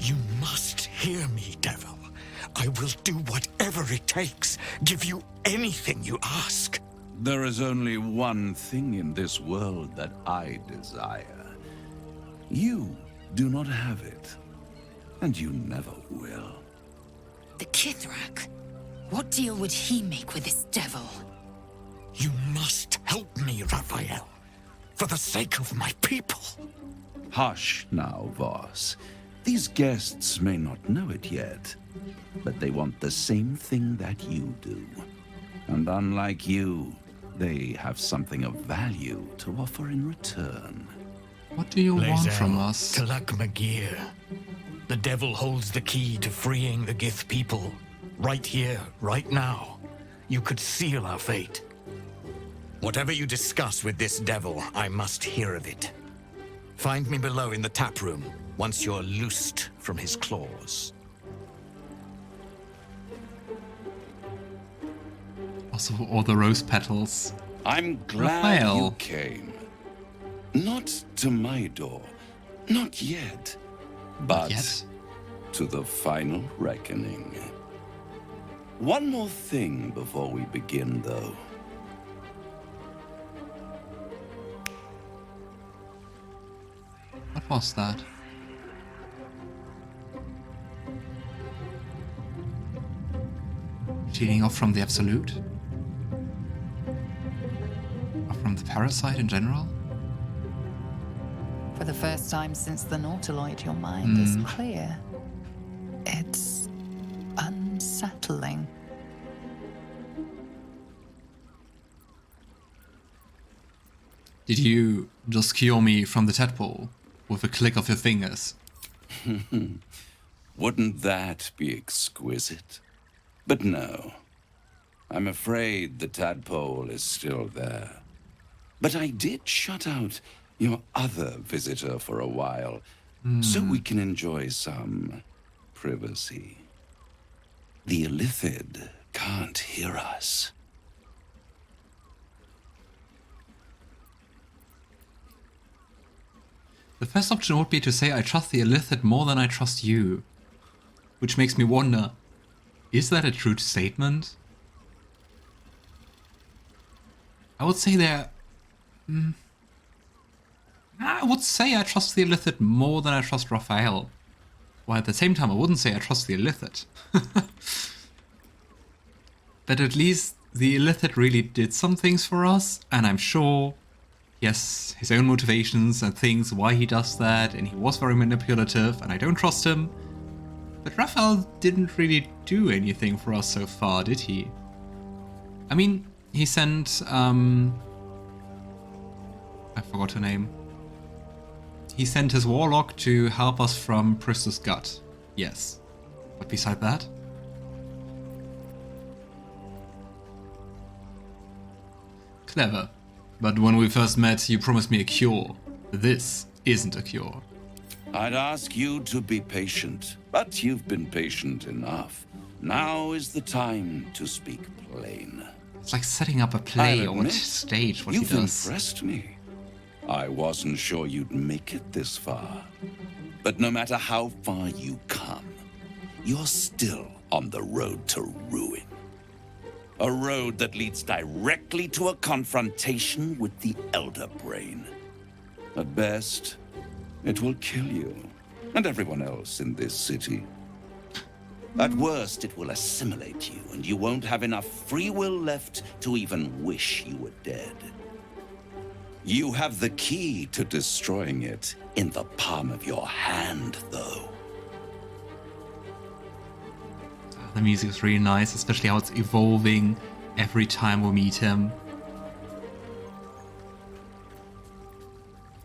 You must hear me, devil. I will do whatever it takes, give you anything you ask. There is only one thing in this world that I desire. You do not have it, and you never will. The Kithrak? What deal would he make with this devil? You must help me, Raphael, for the sake of my people. Hush now, Voss. These guests may not know it yet, but they want the same thing that you do. And unlike you, they have something of value to offer in return. What do you want from us? Talak Magir. The devil holds the key to freeing the Gith people. Right here, right now. You could seal our fate. Whatever you discuss with this devil, I must hear of it. Find me below in the tap room, once you're loosed from his claws. Also, all the rose petals. I'm glad Raphael. you came. Not to my door, not yet, but Yet? to the final reckoning. One more thing before we begin, though. What was that? Cheating off from the Absolute? Or from the Parasite in general? For the first time since the Nautiloid, your mind is clear. It's unsettling. Did you just cure me from the tadpole with a click of your fingers? Wouldn't that be exquisite? But no. I'm afraid the tadpole is still there. But I did shut out your other visitor for a while, so we can enjoy some privacy. The Illithid can't hear us. The first option would be to say I trust the Illithid more than I trust you. Which makes me wonder, is that a true statement? I would say I would say I trust the Illithid more than I trust Raphael. While at the same time I wouldn't say I trust the Illithid. But at least the Illithid really did some things for us, and I'm sure he has his own motivations and things why he does that, and he was very manipulative, and I don't trust him. But Raphael didn't really do anything for us so far, did he? I mean, he sent, I forgot her name. He sent his warlock to help us from Pris's gut. Yes. But beside that? Clever. But when we first met, you promised me a cure. This isn't a cure. I'd ask you to be patient, but you've been patient enough. Now is the time to speak plain. It's like setting up a play I'll on admit, stage, what he you've does. impressed me. I wasn't sure you'd make it this far. But no matter how far you come, you're still on the road to ruin. A road that leads directly to a confrontation with the Elder Brain. At best, it will kill you and everyone else in this city. At worst, it will assimilate you, and you won't have enough free will left to even wish you were dead. You have the key to destroying it in the palm of your hand, though. The music is really nice, especially how it's evolving every time we meet him.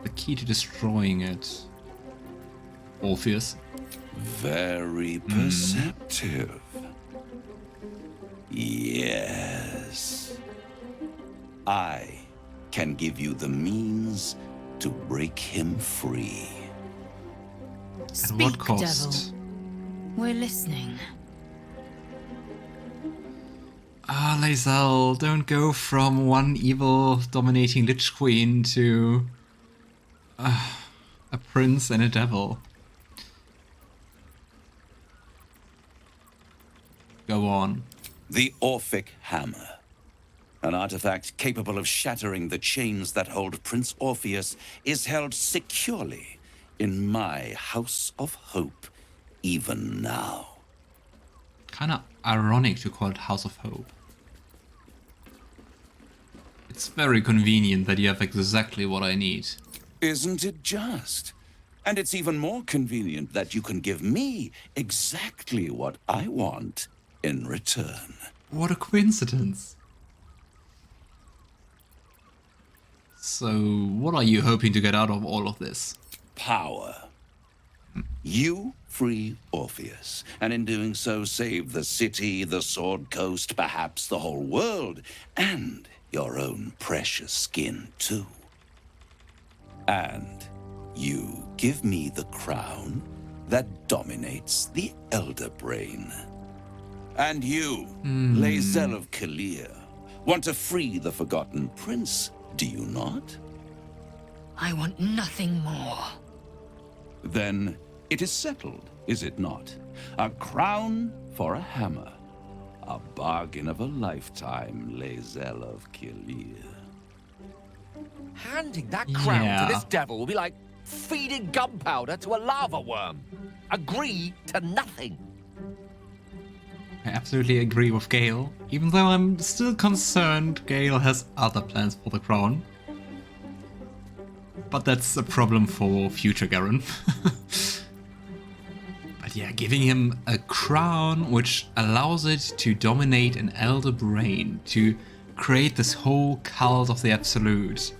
The key to destroying it. Orpheus. Very perceptive. Yes. I can give you the means to break him free. At what cost? Devil. We're listening. Ah, Lae'zel, don't go from one evil dominating Lich Queen to a prince and a devil. Go on. The Orphic Hammer. An artifact capable of shattering the chains that hold Prince Orpheus is held securely in my House of Hope, even now. Kinda ironic to call it House of Hope. It's very convenient that you have exactly what I need. Isn't it just? And it's even more convenient that you can give me exactly what I want in return. What a coincidence. So, what are you hoping to get out of all of this? Power. You free Orpheus, and in doing so save the city, the Sword Coast, perhaps the whole world, and your own precious skin too. And you give me the crown that dominates the Elder Brain. And you, Lae'zel of Kalir, want to free the Forgotten Prince, do you not? I want nothing more. Then it is settled, is it not? A crown for a hammer. A bargain of a lifetime, Lae'zel of Kalir. Handing that crown Yeah. to this devil will be like feeding gunpowder to a lava worm. Agree to nothing. I absolutely agree with Gale, even though I'm still concerned Gale has other plans for the crown. But that's a problem for future Garon. But yeah, giving him a crown which allows it to dominate an Elder Brain, to create this whole cult of the Absolute,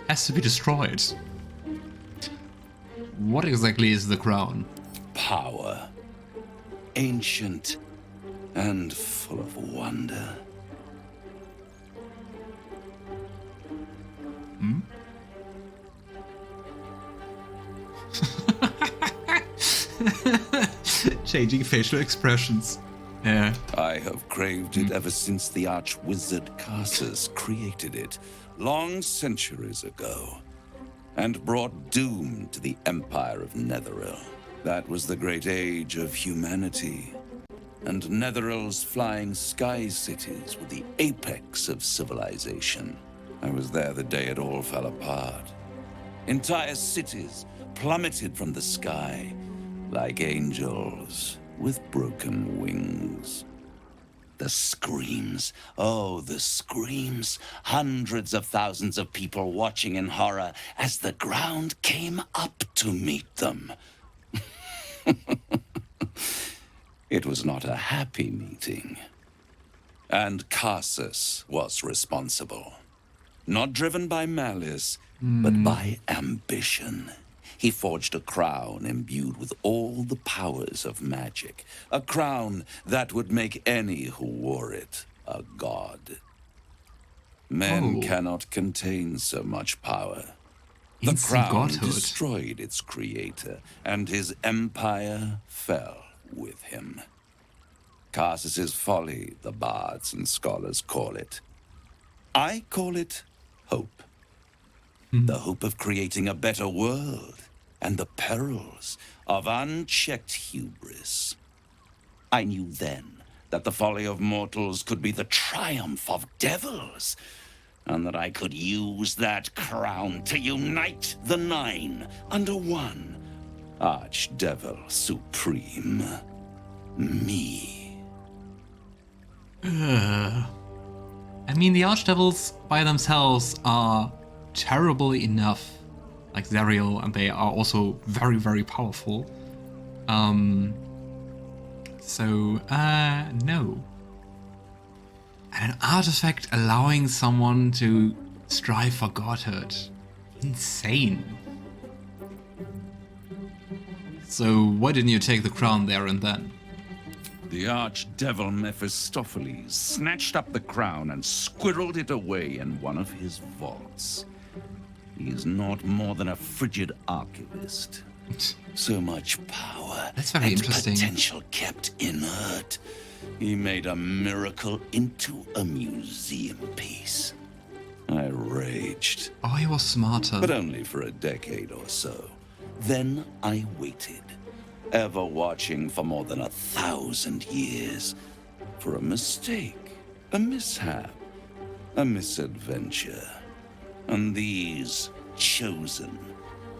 has to be destroyed. What exactly is the crown? Power. Ancient and full of wonder. Changing facial expressions. Yeah. I have craved it ever since the Arch-Wizard Karsus created it, long centuries ago, and brought doom to the Empire of Netheril. That was the great age of humanity, and Netheril's flying sky cities were the apex of civilization. I was there the day it all fell apart. Entire cities plummeted from the sky like angels with broken wings. The screams, oh, the screams. Hundreds of thousands of people watching in horror as the ground came up to meet them. It was not a happy meeting. And Karsus was responsible. Not driven by malice, but by ambition. He forged a crown imbued with all the powers of magic. A crown that would make any who wore it a god. Men cannot contain so much power. The Instant crown godhood. destroyed its creator, and his empire fell with him. Karsus's folly, the bards and scholars call it. I call it hope. The hope of creating a better world, and the perils of unchecked hubris. I knew then that the folly of mortals could be the triumph of devils, and that I could use that crown to unite the Nine under one Archdevil Supreme. Me. I mean, the Archdevils by themselves are terrible enough, like Zariel, and they are also very, very powerful. No. And an artifact allowing someone to strive for godhood. Insane. So why didn't you take the crown there and then? The archdevil Mephistopheles snatched up the crown and squirreled it away in one of his vaults. He is not more than a frigid archivist. So much power That's very and interesting. potential kept inert. He made a miracle into a museum piece. I raged, Oh, he was smarter. but only for a decade or so. Then I waited, ever watching for more than 1,000 years. for a mistake, a mishap, a misadventure. And these chosen,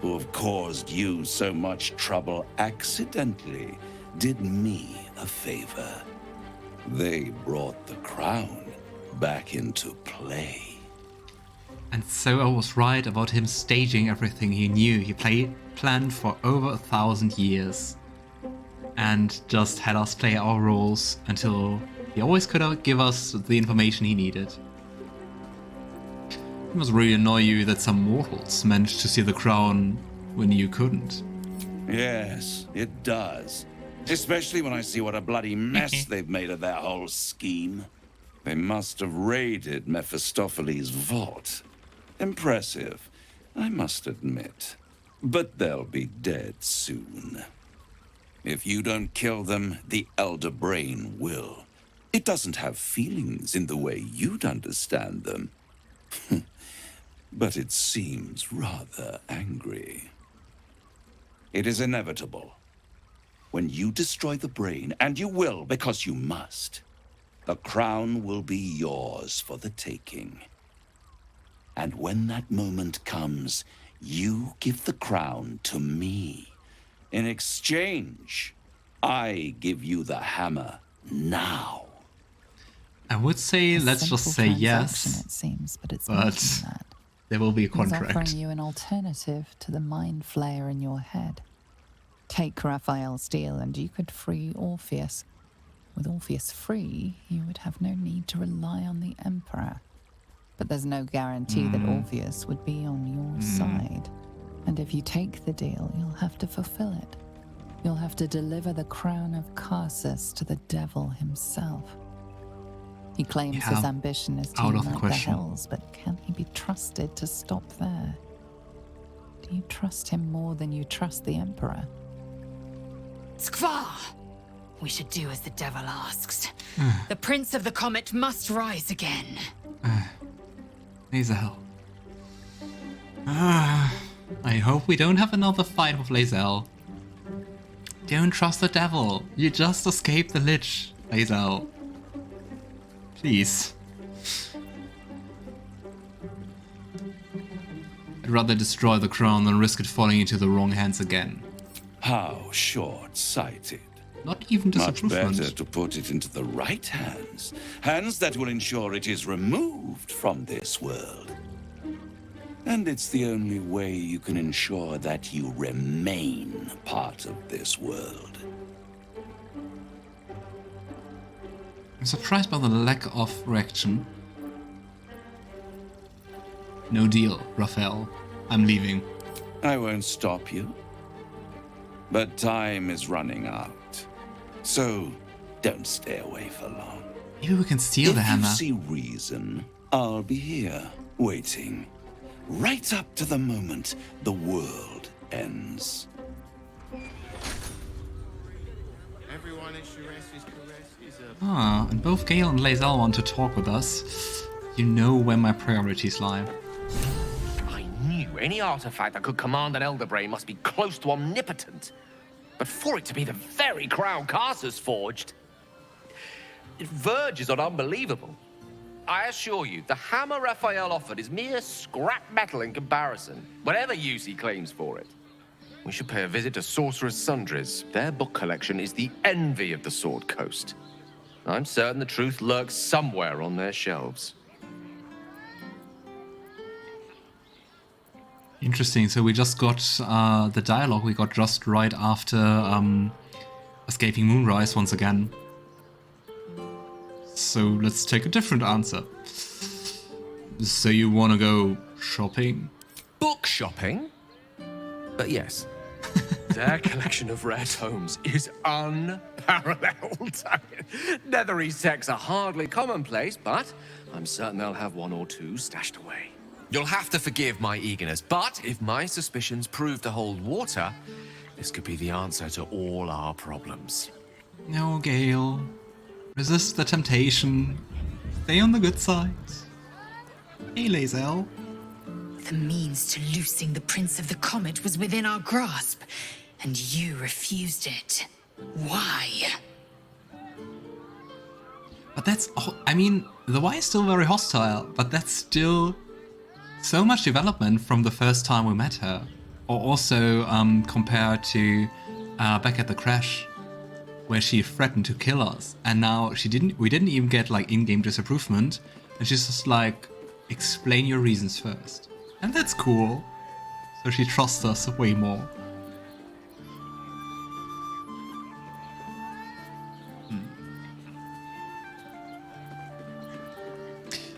who have caused you so much trouble accidentally, did me a favor. They brought the crown back into play. And so I was right about him staging everything he knew. He planned for over 1,000 years. And just had us play our roles until he always could give us the information he needed. It must really annoy you that some mortals managed to see the crown when you couldn't. Yes, it does. Especially when I see what a bloody mess they've made of their whole scheme. They must have raided Mephistopheles' vault. Impressive, I must admit. But they'll be dead soon. If you don't kill them, the Elder Brain will. It doesn't have feelings in the way you'd understand them. But it seems rather angry. It is inevitable. When you destroy the brain, and you will because you must, the crown will be yours for the taking. And when that moment comes, you give the crown to me. In exchange, I give you the hammer now. I would say let's just say yes, It seems, but it's more than that. There will be a He's contract. offering you an alternative to the mind flayer in your head. Take Raphael's deal and you could free Orpheus. With Orpheus free, you would have no need to rely on the Emperor. But there's no guarantee that Orpheus would be on your side. And if you take the deal, you'll have to fulfill it. You'll have to deliver the Crown of Karsus to the devil himself. He claims his ambition is to unite the Hells, but can he be trusted to stop there? Do you trust him more than you trust the Emperor? Skvar! We should do as the devil asks. The Prince of the Comet must rise again. Lae'zel. I hope we don't have another fight with Lae'zel. Don't trust the devil. You just escaped the Lich, Lae'zel. Please. I'd rather destroy the crown than risk it falling into the wrong hands again. How short-sighted. Not even Much disapprovement. better to put it into the right hands. Hands that will ensure it is removed from this world. And it's the only way you can ensure that you remain part of this world. I'm surprised by the lack of reaction. No deal, Raphael. I'm leaving. I won't stop you. But time is running out. So, don't stay away for long. Maybe we can steal the hammer. If you see reason, I'll be here, waiting. Right up to the moment the world ends. And both Gale and Lae'zel want to talk with us. You know where my priorities lie. I knew any artifact that could command an Elder Brain must be close to omnipotent. But for it to be the very Crown Karsus forged, it verges on unbelievable. I assure you, the hammer Raphael offered is mere scrap metal in comparison, whatever use he claims for it. We should pay a visit to Sorcerer's Sundries. Their book collection is the envy of the Sword Coast. I'm certain the truth lurks somewhere on their shelves. Interesting, so we just got the dialogue we got just right after escaping Moonrise once again. So let's take a different answer. So you want to go shopping? Book shopping? But yes. Their collection of rare tomes is unparalleled. Netherese texts are hardly commonplace, but I'm certain they'll have one or two stashed away. You'll have to forgive my eagerness, but if my suspicions prove to hold water, this could be the answer to all our problems. No, Gale. Resist the temptation. Stay on the good side. Hey, Lae'zel. The means to loosing the Prince of the Comet was within our grasp, and you refused it. Why? But that's, I mean, the Y is still very hostile, but that's still so much development from the first time we met her. Or also compared to back at the crash, where she threatened to kill us, and now we didn't even get like in-game disapprovement, and she's just like, explain your reasons first. And that's cool. So she trusts us way more.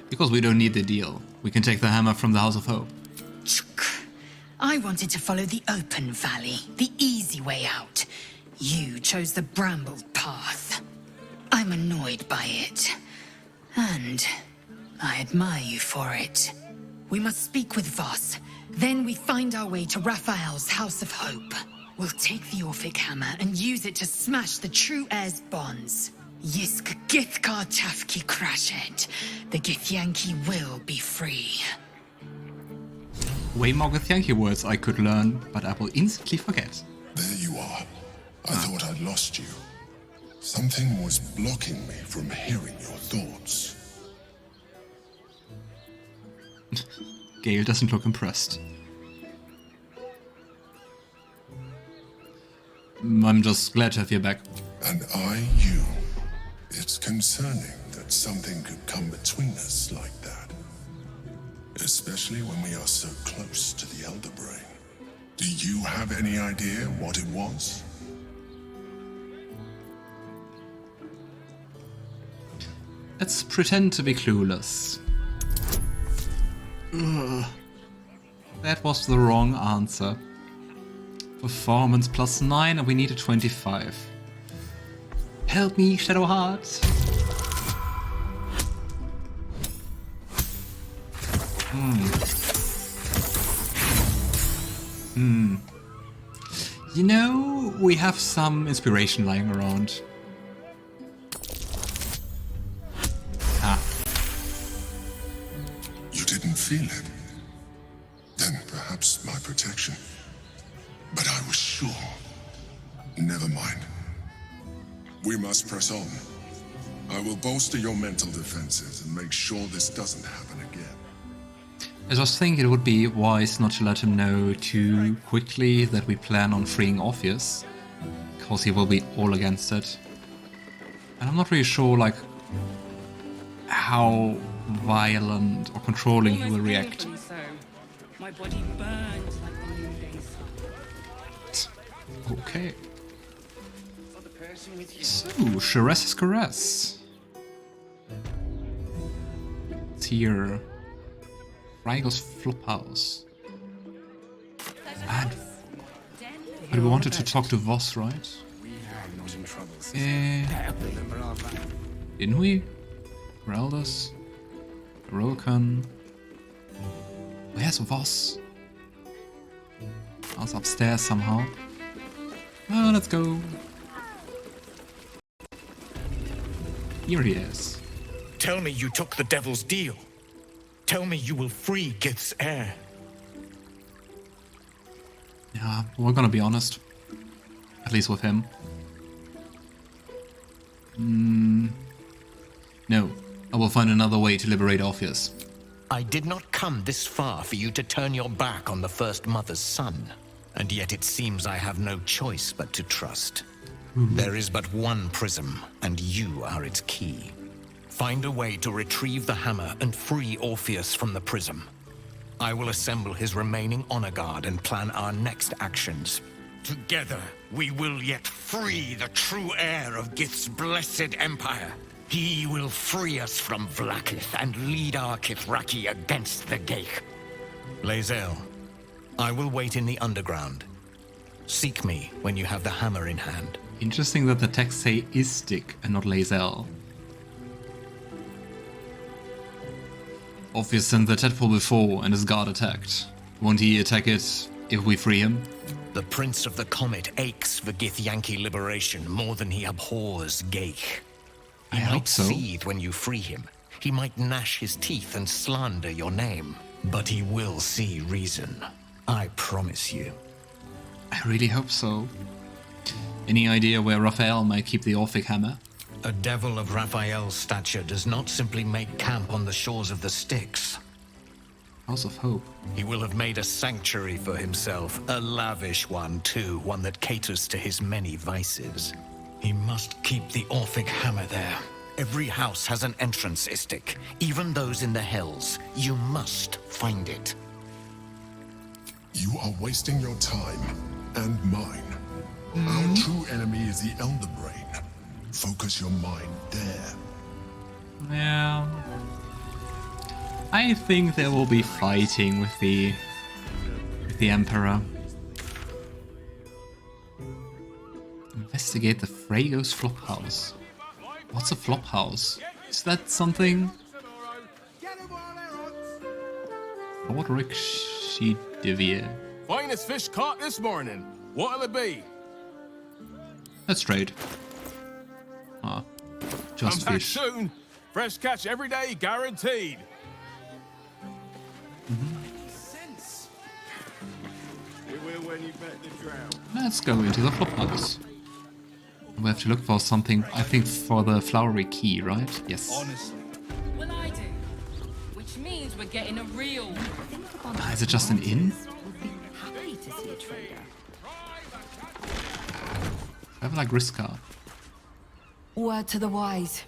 Because we don't need the deal. We can take the hammer from the House of Hope. I wanted to follow the open valley, the easy way out. You chose the brambled path. I'm annoyed by it. And I admire you for it. We must speak with Voss. Then we find our way to Raphael's House of Hope. We'll take the Orphic Hammer and use it to smash the true heir's bonds. Yisk Githkar Tafki Krashet. The Githyanki will be free. Way more Githyanki words I could learn, but I will instantly forget. There you are. I thought I'd lost you. Something was blocking me from hearing your thoughts. Gale doesn't look impressed. I'm just glad to have you back. And you. It's concerning that something could come between us like that. Especially when we are so close to the Elder Brain. Do you have any idea what it was? Let's pretend to be clueless. Ugh. That was the wrong answer. Performance +9 and we need a 25. Help me, Shadowheart! You know, we have some inspiration lying around. You didn't feel it? Then perhaps my protection. But I was sure. Never mind. We must press on. I will bolster your mental defenses and make sure this doesn't happen again. I just think it would be wise not to let him know too quickly that we plan on freeing Orpheus, because he will be all against it. And I'm not really sure, like, how violent or controlling he will react. So. My body burned like the noonday sun. Okay. So, Sharess's Caress. It's here. Rygel's Flophouse. But we wanted to talk to Voss, right? Didn't we? Raldus? Rolkan? Where's Voss? I was upstairs somehow. Oh, let's go. Here he is. Tell me you took the devil's deal. Tell me you will free Gith's heir. Yeah, we're gonna be honest. At least with him. No, I will find another way to liberate Orpheus. I did not come this far for you to turn your back on the First Mother's son. And yet it seems I have no choice but to trust. There is but one prism, and you are its key. Find a way to retrieve the hammer and free Orpheus from the prism. I will assemble his remaining honor guard and plan our next actions. Together, we will yet free the true heir of Gith's blessed empire. He will free us from Vlaakith and lead our Kithraki against the Geich. Lae'zel, I will wait in the underground. Seek me when you have the hammer in hand. Interesting that the texts say Istik and not Lae'zel. Orpheus sent the tadpole before and his guard attacked. Won't he attack it if we free him? The Prince of the Comet aches for Githyanki liberation more than he abhors Geich. He I hope might so. seethe when you free him. He might gnash his teeth and slander your name. But he will see reason. I promise you. I really hope so. Any idea where Raphael might keep the Orphic Hammer? A devil of Raphael's stature does not simply make camp on the shores of the Styx. House of Hope. He will have made a sanctuary for himself, a lavish one too, one that caters to his many vices. He must keep the Orphic Hammer there. Every house has an entrance istic, even those in the Hells. You must find it. You are wasting your time and mine. Our true enemy is the Elder Brain. Focus your mind there. Yeah. I think they will be fighting with the Emperor. Investigate the Frago's Flophouse. What's a flophouse? Is that something? Roderick Shidivir. Finest fish caught this morning. What'll it be? Let's trade. Ah, just Come back fish. soon. Fresh catch every day, guaranteed. It will when you bet the Drow. Let's go into the flophouse. We have to look for something, I think, for the flowery key, right? Yes. Honestly. Well, I do. Which means we're getting a real. Ah, is it just an inn? Happy to see a trader. Traveler Griska. Word to the wise.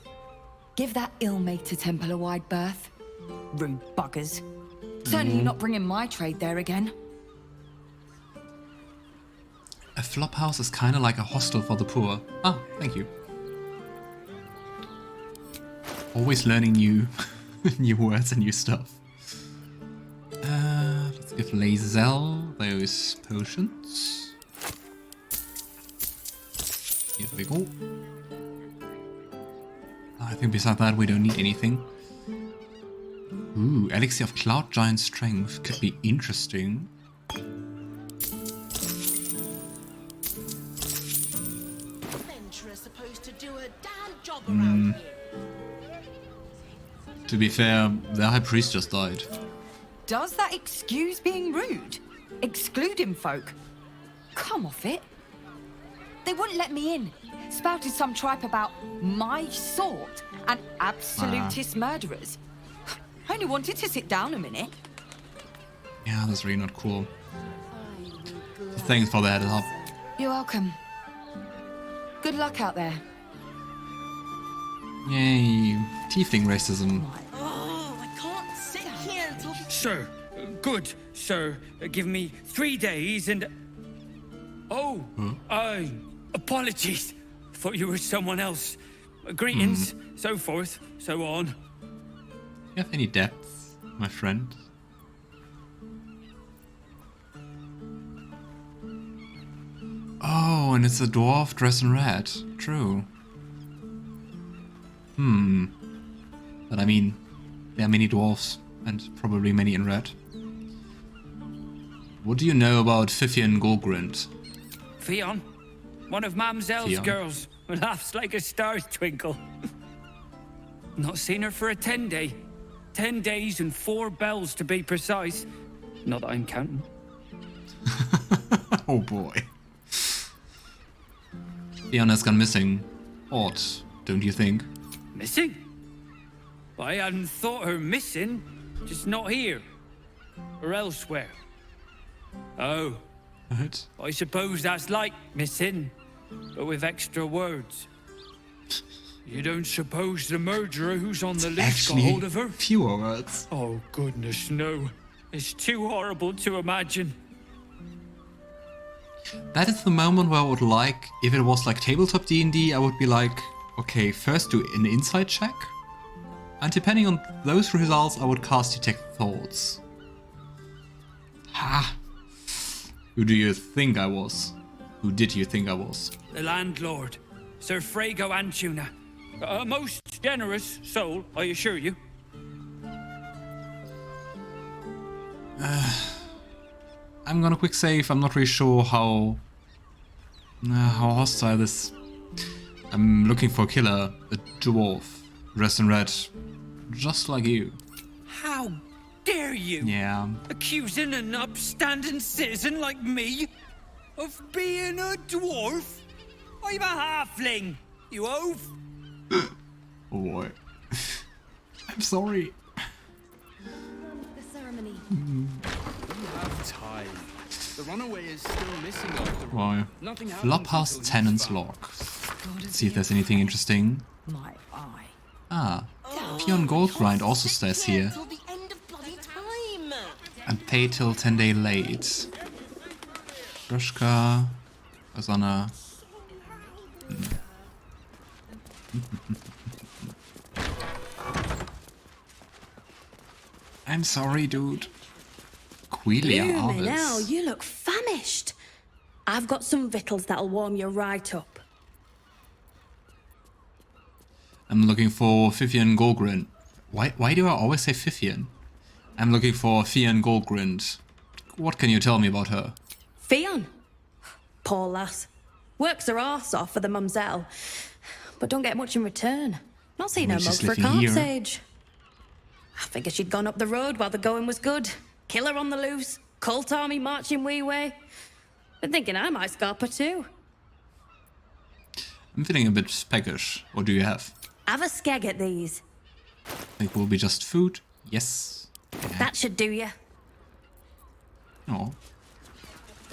Give that ill-mated temple a wide berth. Rude buggers. Certainly not bringing my trade there again. A flophouse is kind of like a hostel for the poor. Ah, thank you. Always learning new, new words and new stuff. Let's give Lae'zel those potions. Here we go. I think beside that we don't need anything. Ooh, Elixir of Cloud Giant Strength could be interesting. Supposed to do a damn job around here. To be fair, the High Priest just died. Does that excuse being rude? Excluding folk? Come off it. They wouldn't let me in. Spouted some tripe about my sort and absolutist murderers. I only wanted to sit down a minute. Yeah, that's really not cool. So thanks for the heads up. You're welcome. Good luck out there. Yay, tiefling racism. Oh, I can't sit here until... Sir, good, sir. Give me 3 days and... Oh, apologies. Thought you were someone else. Greetings, so forth, so on. You have any depth, my friend? Oh, and it's a dwarf dressed in red. True. But I mean, there are many dwarves, and probably many in red. What do you know about Fifian Gorgrind? Fion, one of Mamselle's Fion. girls, who laughs like a star's twinkle. Not seen her for a 10-day. 10 days and 4 bells to be precise. Not that I'm counting. Oh boy. Fion has gone missing. Odd, don't you think? Missing? I hadn't thought her missing, just not here. Or elsewhere. Oh, What? I suppose that's like missing, but with extra words. You don't suppose the murderer who's on the list got Actually, hold of her? fewer words. Oh, goodness, no. It's too horrible to imagine. That is the moment where I would like, if it was like tabletop D&D, I would be like, okay, first do an insight check. And depending on those results, I would cast Detect Thoughts. Ha! Who do you think I was? Who did you think I was? The landlord, Sir Frago Antuna. A most generous soul, I assure you. I'm gonna quick save. I'm not really sure how hostile this. I'm looking for a killer, a dwarf, dressed in red, just like you. How dare you? Yeah. Accusing an upstanding citizen like me of being a dwarf? I'm a halfling, you oaf. Oh boy. I'm sorry. The ceremony. We have time. The runaway is still missing after Why? Nothing happens Flophouse until he's Tenant's found. Log. Let's see if there's anything interesting. My eye. Ah, Peon Gold Grind also stays here. Till the end of bloody time. And pay till 10 day late. Rushka, Asana. I'm sorry, dude. Queelia Bloomin' hell, Harvest. you look famished. I've got some victuals that'll warm you right up. I'm looking for Fifian Golgrind. Why do I always say Fifian? I'm looking for Fian Golgrind. What can you tell me about her? Fionn. Poor lass. Works her arse off for the mumselle, but don't get much in return. Not seen her Well, mug she's for a living carp's here. age. I figured she'd gone up the road while the going was good. Killer on the loose, cult army marching wee way. Been thinking I might scarp her too. I'm feeling a bit peckish. What do you have? Have a skeg at these. It will be just food? Yes. That should do ya. Oh.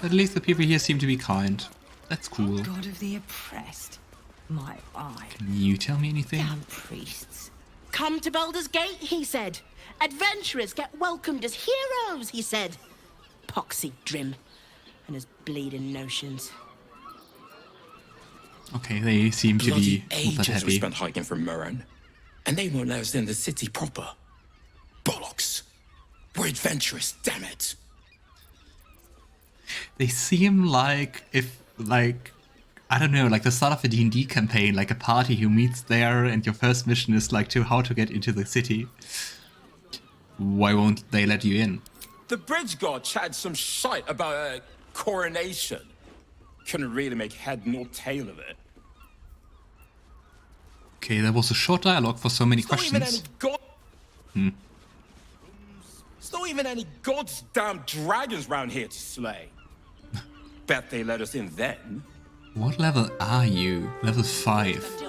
At least the people here seem to be kind. That's cool. God of the oppressed. My eye. Can you tell me anything? Damn priests. Come to Baldur's Gate, he said. Adventurers get welcomed as heroes, he said. Poxy Drim and his bleeding notions. Okay, they seem to be Bloody not that ages we happy. spent hiking from Murren, and they won't let us in the city proper. Bollocks! We're adventurous, damn it! They seem like I don't know, like the start of a D&D campaign, like a party who meets there and your first mission is like to how to get into the city. Why won't they let you in? The bridge god chatted some shite about a coronation. Couldn't really make head nor tail of it. Okay, there was a short dialogue for so many It's not even any questions. god. It's not even any god's damn dragons round here to slay. Bet they let us in then. What level are you? Level 5.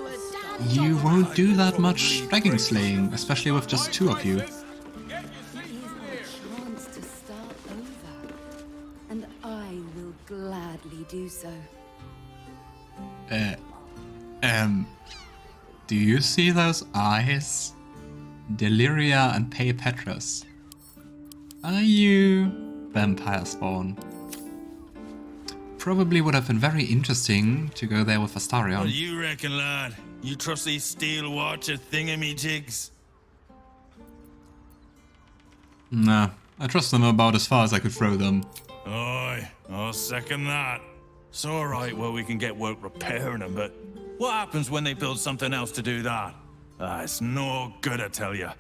You won't do that much dragon slaying, especially with just 2 of you. Wants to start over, and I will gladly do so. Do you see those eyes? Deliria and Pay Petrus. Are you vampire spawn? Probably would have been very interesting to go there with Astarion. What do you reckon, lad? You trust these steel watcher thingamy-jigs? Nah, I trust them about as far as I could throw them. Aye, I'll second that. It's alright while we can get work repairing them, but what happens when they build something else to do that? It's no good, I tell ya.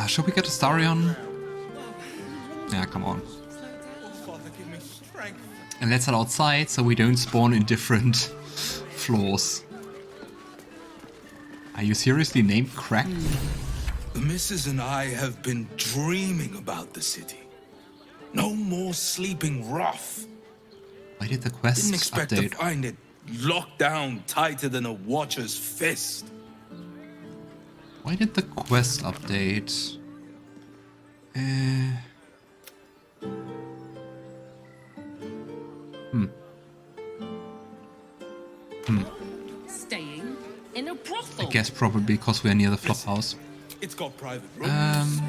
Should we get Astarion? Yeah, come on. And let's head outside so we don't spawn in different floors. Are you seriously named Crack? The missus and I have been dreaming about the city. No more sleeping rough. Why did the quest Didn't expect update? to find it locked down tighter than a watcher's fist. Why did the quest update? Staying in a I brothel. guess probably because we're near the flop house. It's got private rooms.